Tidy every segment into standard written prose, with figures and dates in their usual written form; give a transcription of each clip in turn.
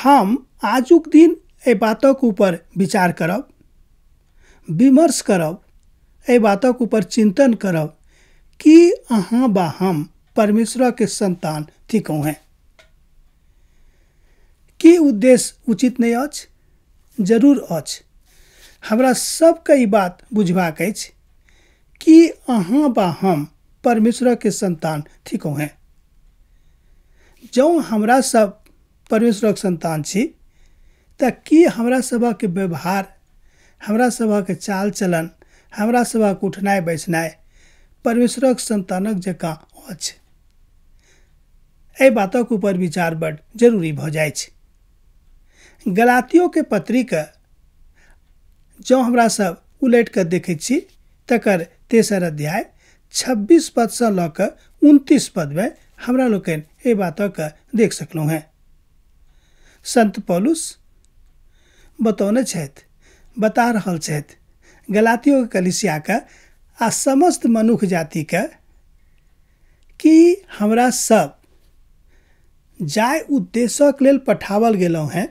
हम आजुक दिन ए बातक ऊपर विचार करब, विमर्श करब, ए बातक ऊपर चिंतन करब कि अहाँ बा हम परमेश्वर के संतान थिकौ हैं। की उद्देश्य उचित नहीं अछि? जरूर अछि। हमरा सबके ई बात बुझबाक अछि कि अहाँ बा हम परमेश्वर के संतान थिकौ हैं। जौ हमरा सब परमेश्वर के संतान छी त की हमरा सबक व्यवहार, हमरा सबक चाल चलन, हमरा सबक उठनाय बैसनाय परमेश्वर के संतानक जकाँ अछि। ए बातक ऊपर विचार बड़ जरूरी भ जाइ छै। गलातियों के पत्री के जौ हमरा सब उलट के देखे छी तकर 3 अध्याय 26 पद से ल के 29 पद में हमरा लोकन ए बातक देख सकलौ हैं। संत पौलुस बतौने छथि, बता रहल छथि गलातियों के कलीसिया के आ समस्त मनुष्य जाति के कि हमरा सब जाय उद्देश्यक लेल पठावल गेलौ हैं,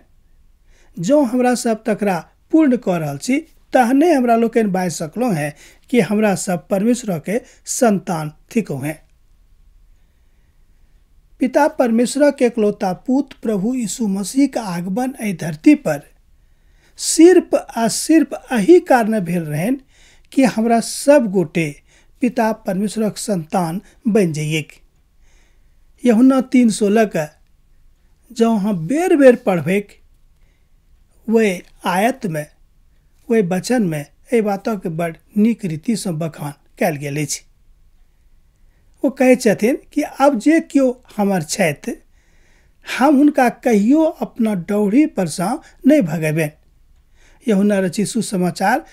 जो हमरा सब तकरा पूर्ण कर रहल छी तहने हमरा लोकन बाज सकलौ हैं कि हमरा सब परमेश्वर के संतान थिकौ हैं। पिता परमेश्वर के एकलौता पुत्र प्रभु यीशु मसीह का आगमन ए धरती पर सिर्फ अही कारण भेल रहन कि हमरा सब गोटे पिता परमेश्वर के संतान बन जाइए। यूहन्ना 3:16 के जो हम बेर बेर पढ़बेक वे आयत में, वे वचन में ए बातों के बड़ नीक रीति से बखान कैल गेल अछि। वो कहे छथिन कि अब जे क्यों हमर छथि हम हुनका कहियो अपना डौरी पर से नहीं भगेबेन। यूहन्ना रचित सुसमाचार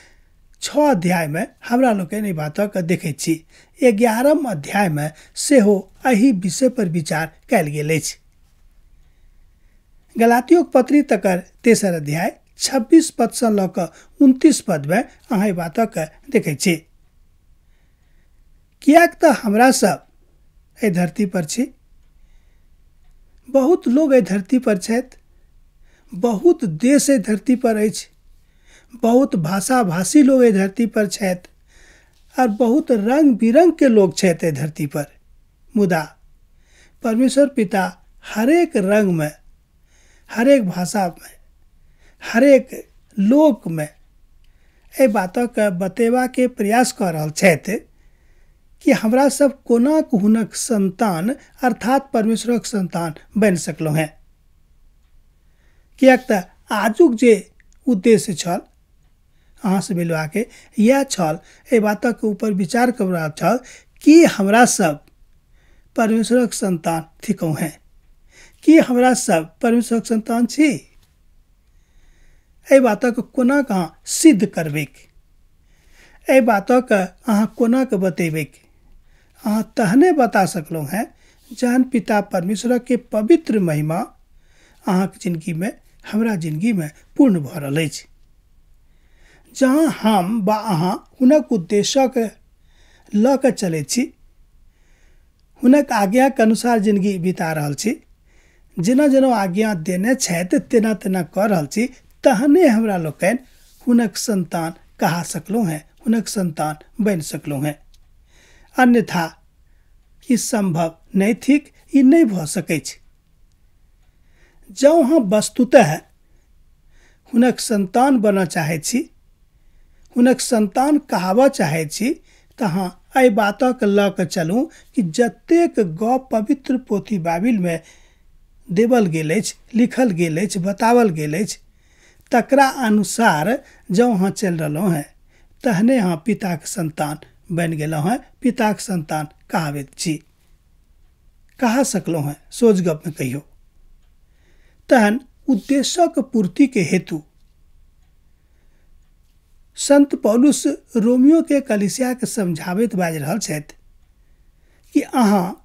6 अध्याय में हमरा लोकन ए बातक देखे छी। 11 अध्याय में सेहो एही विषय पर विचार कैल गेल अछि। गलातियों के पत्री तकर 3 अध्याय 26 पद से ल के 29 पद में अहाँ ए बातक देखे छी। कियाक त हमरा सब ए धरती पर छी, बहुत लोग ए धरती पर छथि, बहुत देश ए धरती पर अछि, बहुत भाषा भाषी लोग ए धरती पर छथि और बहुत रंग बिरंग के लोग छथि ए धरती पर। मुदा परमेश्वर पिता हरेक रंग में, हरेक भाषा में, हरेक लोक में ए बातक बतेवा के प्रयास कर रहल छथि कि हमरा सब कोना हुनक संतान अर्थात परमेश्वर के संतान बन सकलौ हैं। कियाक त आजुक जे उद्देश्य छल अहाँ से मिलवा के यह छल, ए बातक ऊपर विचार करवा छल कि हमरा सब परमेश्वर के संतान थिकौ हैं, कि हमरा सब परमेश्वर के संतान छी। ए बातक कोना कहाँ सिद्ध करबेक, ए बातक अहाँ कोना के बतेबेक, अहाँ तहने बता सकलौ हैं जहन पिता परमेश्वर के पवित्र महिमा अहाँ के जिंदगी में, हमरा जिंदगी में पूर्ण भ रहल अछि। जहाँ हम बा अहाँ हुनक उद्देश्य के ल के चले छी, हुनक आज्ञा के अनुसार जिंदगी बिता रहल छी, जेना जेना आज्ञा देने छथि तेना तेना कर रहल छी, तहने हमरा लोकन हुनक संतान कहा सकलौ हैं, हुनक संतान बन सकलौ हैं। अन्यथा ई संभव नहीं थिक, ई नहीं भ सकै छै। जौ हम वस्तुतः हुनक संतान बनना चाहे छी, हुनक संतान कहावा चाहे छी, तहाँ एहि बातक ल के चलू कि जतेक गप पवित्र पोथी बाइबिल में देवल गेल अछि, लिखल गेल अछि, बतावल गेल अछि, तकरा अनुसार जौ हाँ चल रहलौ हैं तहने हाँ पिता के संतान बन गेलौ हैं, पिता के संतान कहावैत छी, कहा सकलौ हैं। सोच गप में कहियो तहन उद्देश्यक पूर्ति के हेतु संत पौलुस रोमियो के कलीसिया के समझावित बाज रहल छथि कि अहाँ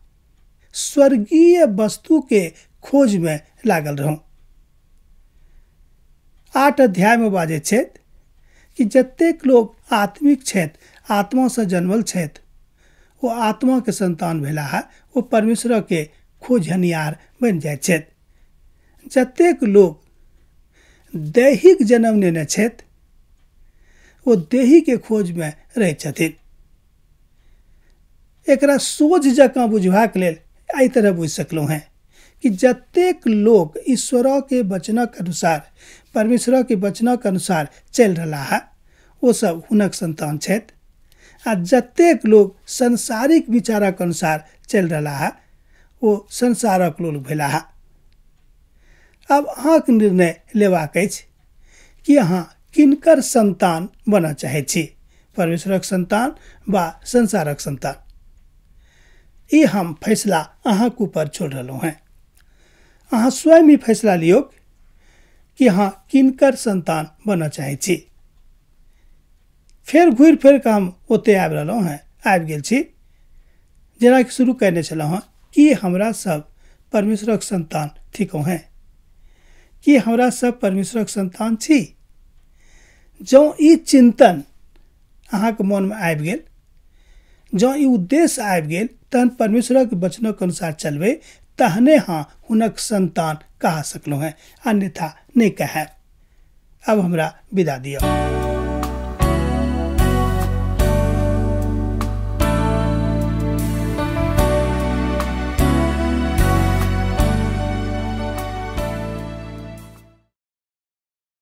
स्वर्गीय वस्तु के खोज में लागल रहू। 8 अध्याय में बाजे छथि कि जतेक लोग आत्मिक छथि, आत्मा से जन्मल छथि, वो आत्मा के संतान भेला है, वो परमेश्वर के खोजनिहार बन जाय छथि। जतेक लोग दैहिक जन्म लेने छथि ओ देही के खोज में रहै छथिन। एकरा सोझ जकाँ बुझबाक लेल एहि तरह बुझि सकलहुँ हैं कि जतेक लोग ईश्वर के वचनक अनुसार परमेश्वर के वचनक अनुसार चल रहा है वो सब हुनक संतान छथि आ जतेक लोग संसारिक विचारक अनुसार चल रहा है वो संसारक लोग भेला है। अब अहाँक निर्णय लेबाक अछि कि अहाँ किनकर संतान बनऽ चाहै छी, परमेश्वरक संतान वा संसारक संतान। ई हम फैसला अहाँक ऊपर छोड़ रहलहुँ हैं। अहाँ स्वयं ही फैसला लियौ कि अहाँ किनकर संतान बनऽ चाहै छी। फेर घुरि फिर कऽ हम ओते आबि रहलहुँ हैं, आबि गेल छी जेना कि शुरू करने छलहुँ हैं कि हमरा सब परमेश्वरक संतान थिकौ हैं, कि हमरा सब परमेश्वरक संतान छी। जँ ई चिंतन अहाँक मन में आबि गेल, जँ ई उद्देश्य आबि गेल, तहन परमेश्वरक वचनक अनुसार चलबै तहने हाँ हुनक संतान कहा सकलहुँ हैं, अन्यथा नहीं कहब। अब हमरा विदा दियौ।